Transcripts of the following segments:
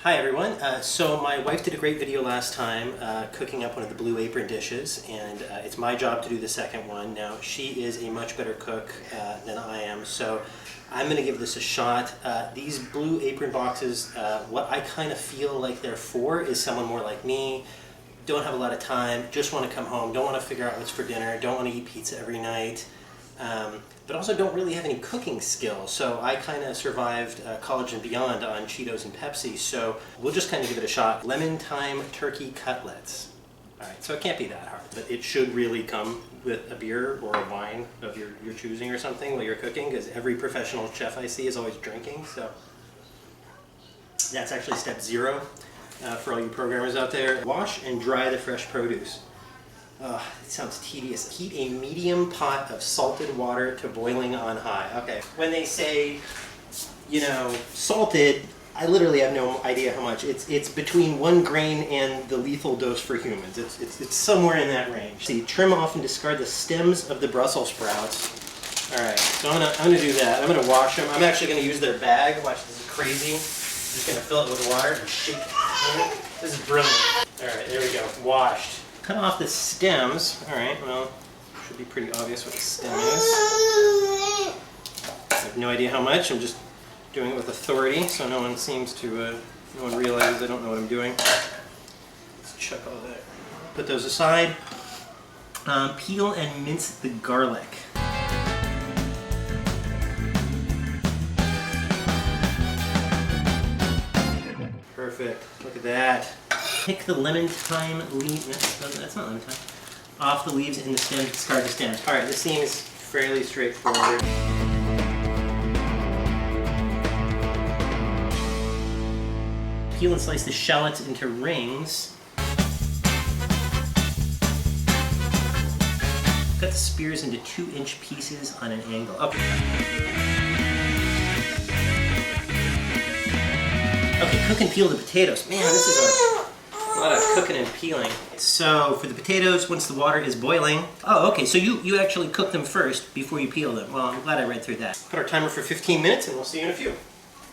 Hi everyone. So my wife did a great video last time cooking up one of the blue apron dishes, and it's my job to do the second one. Now she is a much better cook than I am, so I'm going to give this a shot. These blue apron boxes, what I kind of feel like they're for is someone more like me, don't have a lot of time, just want to come home, don't want to figure out what's for dinner, don't want to eat pizza every night. But also don't really have any cooking skills. So I kind of survived college and beyond on Cheetos and Pepsi, so we'll just kind of give it a shot. Lemon thyme turkey cutlets. All right, so it can't be that hard, but it should really come with a beer or a wine of your choosing or something while you're cooking, because every professional chef I see is always drinking, so that's actually step 0 for all you programmers out there. Wash and dry the fresh produce. Oh, it sounds tedious. Heat a medium pot of salted water to boiling on high. Okay, when they say, you know, salted, I literally have no idea how much. It's between 1 grain and the lethal dose for humans. It's somewhere in that range. See, trim off and discard the stems of the Brussels sprouts. All right, so I'm gonna do that. I'm gonna wash them. I'm actually gonna use their bag. Watch, this is crazy. I'm just gonna fill it with water and shake it. This is brilliant. All right, there we go. Washed. Cut off the stems. All right, well, should be pretty obvious what the stem is. I have no idea how much. I'm just doing it with authority, so no one seems to, no one realizes I don't know what I'm doing. Let's chuck all that. Put those aside. Peel and mince the garlic. Perfect. Look at that. Pick the lemon thyme leaf. That's not lemon thyme. Off the leaves and the stems. Discard the stems. All right, this seems fairly straightforward. Peel and slice the shallots into rings. Cut the spears into 2-inch pieces on an angle. Okay, cook and peel the potatoes. Man, this is a lot of cooking and peeling. So for the potatoes, once the water is boiling, oh, okay, so you actually cook them first before you peel them. Well, I'm glad I read through that. Put our timer for 15 minutes and we'll see you in a few.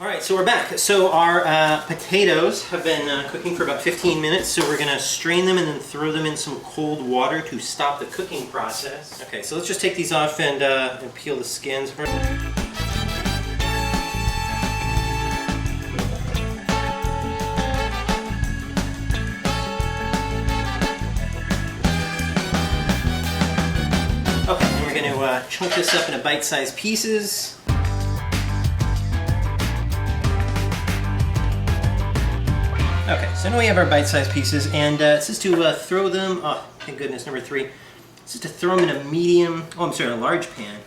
All right, so we're back. So our potatoes have been cooking for about 15 minutes, so we're gonna strain them and then throw them in some cold water to stop the cooking process. Okay, so let's just take these off and peel the skins. Okay, and we're going to chunk this up into bite-sized pieces. Okay, so now we have our bite-sized pieces, and it says to throw them, oh, thank goodness, number 3. It says to throw them in a medium, a large pan.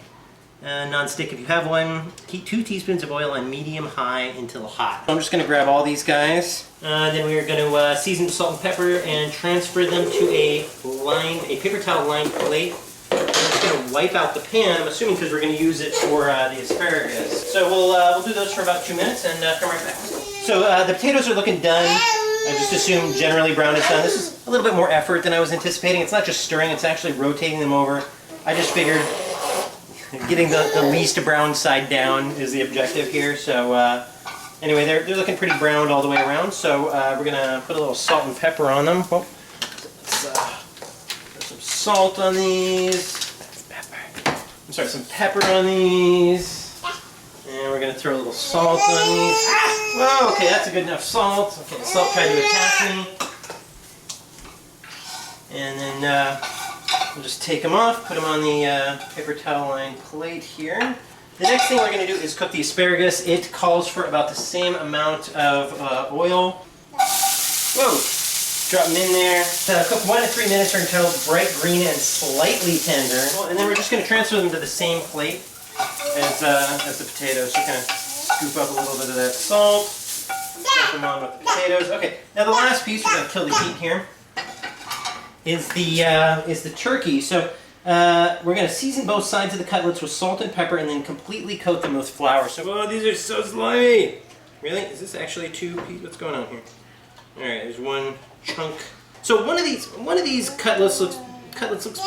Non-stick if you have one. Heat 2 teaspoons of oil on medium-high until hot. I'm just going to grab all these guys. Then we are going to season with salt and pepper and transfer them to a paper towel lined plate. I'm just going to wipe out the pan, I'm assuming because we're going to use it for the asparagus. So we'll do those for about 2 minutes and come right back. So the potatoes are looking done. I just assume generally brown is done. This is a little bit more effort than I was anticipating. It's not just stirring, it's actually rotating them over. I just figured getting the least brown side down is the objective here. So anyway, they're looking pretty browned all the way around. So we're going to put a little salt and pepper on them. Oh, salt on these. Some pepper on these. And we're going to throw a little salt on these. Whoa, okay, that's a good enough salt. Okay, salt tried to attack me. And then we'll just take them off, put them on the paper towel lined plate here. The next thing we're going to do is cook the asparagus. It calls for about the same amount of oil. Whoa! Drop them in there. Cook 1 to 3 minutes or until bright green and slightly tender. And then we're just going to transfer them to the same plate as the potatoes. So kind of scoop up a little bit of that salt. Put them on with the potatoes. Okay, now the last piece, we're going to kill the heat here, is the turkey. So we're going to season both sides of the cutlets with salt and pepper and then completely coat them with flour. So, oh, these are so slimy! Really? Is this actually 2 pieces? What's going on here? Alright, there's 1 chunk. So one of these cutlets looks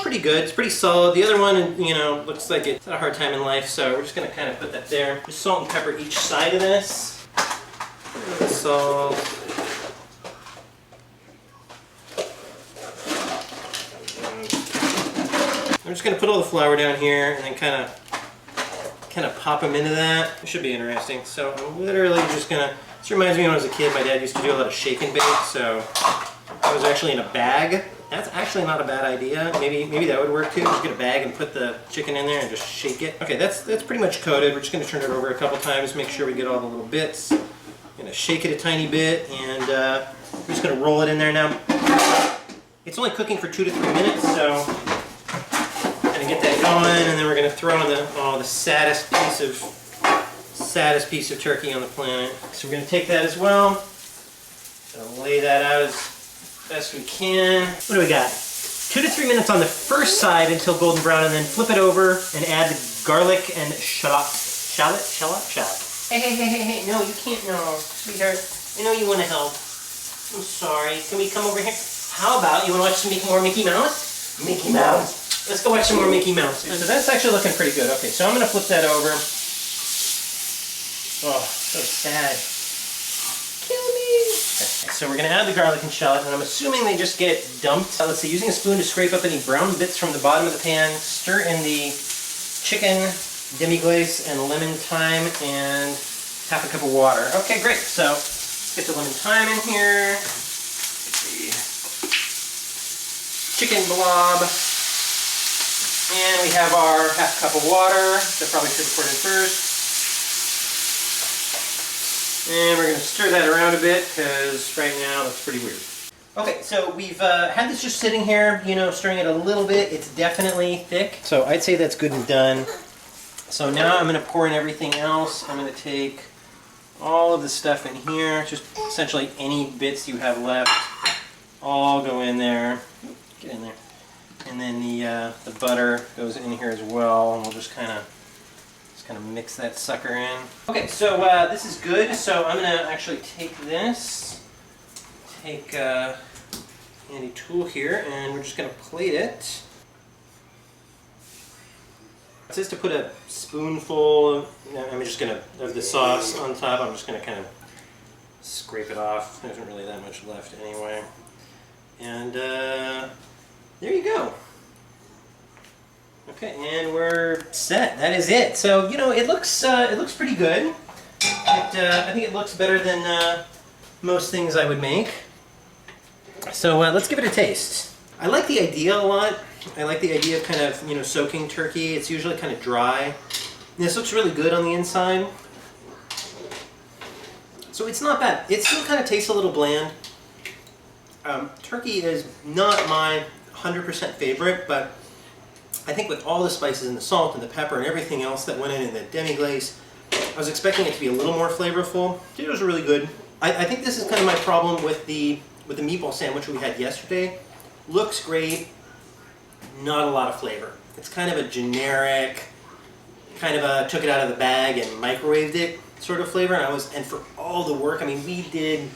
pretty good. It's pretty solid. The other one, you know, looks like it's had a hard time in life. So we're just gonna kind of put that there. Just salt and pepper each side of this. Salt. we're just gonna put all the flour down here and then kind of pop them into that. It should be interesting. So I'm literally just gonna, this reminds me when I was a kid, my dad used to do a lot of shake and bake, so I was actually in a bag. That's actually not a bad idea. Maybe that would work too. Just get a bag and put the chicken in there and just shake it. Okay, that's pretty much coated. We're just gonna turn it over a couple times, make sure we get all the little bits. Gonna shake it a tiny bit, and we're just gonna roll it in there now. It's only cooking for 2 to 3 minutes, so gonna get that going, and then we're gonna throw in the saddest piece of turkey on the planet. So we're gonna take that as well. Gonna lay that out as best we can. What do we got? 2 to 3 minutes on the first side until golden brown, and then flip it over and add the garlic and shallot. Hey, no, you can't, no, sweetheart. I know you want to help. I'm sorry. Can we come over here? How about you want to watch some more Mickey Mouse? Mickey Mouse. Let's go watch some more Mickey Mouse. So that's actually looking pretty good. Okay, so I'm going to flip that over. Oh, so sad. Kill me. Okay, so we're going to add the garlic and shallot, and I'm assuming they just get dumped. Let's see, using a spoon to scrape up any brown bits from the bottom of the pan, stir in the chicken, demi-glace, and lemon thyme, and half a cup of water. Okay, great. So let's get the lemon thyme in here. Chicken blob, and we have our half cup of water. So probably should have poured in first. And we're going to stir that around a bit because right now it's pretty weird. Okay, so we've had this just sitting here, you know, stirring it a little bit. It's definitely thick, so I'd say that's good and done. So now I'm going to pour in everything else. I'm going to take all of the stuff in here, just essentially any bits you have left, all go in there. Get in there. And then the butter goes in here as well, and we'll just kind of mix that sucker in. Okay, so this is good. So I'm going to actually take this, take a handy tool here, and we're just going to plate it. It says to put a spoonful, I'm just going to, of the sauce on top. I'm just going to kind of scrape it off. There isn't really that much left anyway. And there you go. Okay, and we're set. That is it. So, you know, it looks pretty good. I think it looks better than most things I would make. So let's give it a taste. I like the idea a lot. I like the idea of kind of, you know, soaking turkey. It's usually kind of dry. This looks really good on the inside. So it's not bad. It still kind of tastes a little bland. Turkey is not my 100% favorite, but I think with all the spices and the salt and the pepper and everything else that went in and the demi-glace, I was expecting it to be a little more flavorful. It was really good. I think this is kind of my problem with the meatball sandwich we had yesterday. Looks great, not a lot of flavor. It's kind of a generic, kind of a took it out of the bag and microwaved it sort of flavor. And for all the work, I mean, we did,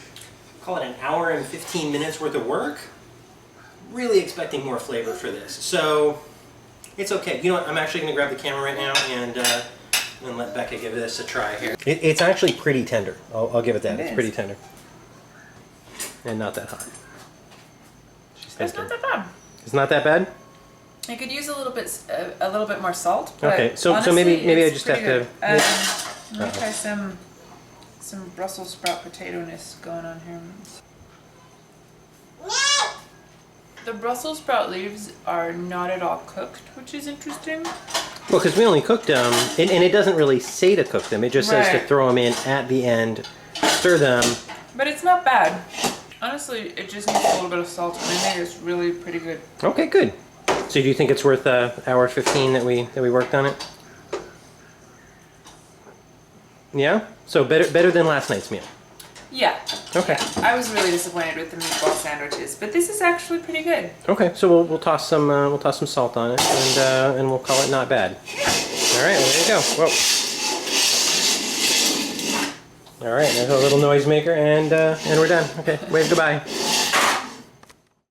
call it an hour and 15 minutes worth of work. Really expecting more flavor for this. So it's okay. You know what? I'm actually going to grab the camera right now and let Becca give this a try here. It's actually pretty tender. I'll give it that. It's pretty tender. And not that hot. It's not that bad. It's not that bad? I could use a little bit more salt. But okay, so honestly, maybe I just have good. to. Let me try some Brussels sprout potato-ness going on here. The Brussels sprout leaves are not at all cooked, which is interesting. Well, because we only cooked them, and it doesn't really say to cook them. It just says to throw them in at the end, stir them. But it's not bad. Honestly, it just needs a little bit of salt, and I think it's really pretty good. Okay, good. So do you think it's worth hour 15 that we worked on it? Yeah? So better than last night's meal? Yeah. Okay. Yeah. I was really disappointed with the meatball sandwiches, but this is actually pretty good. Okay, so we'll toss some salt on it, and we'll call it not bad. All right, well, there you go. Whoa. All right, there's a little noisemaker, and we're done. Okay, wave goodbye.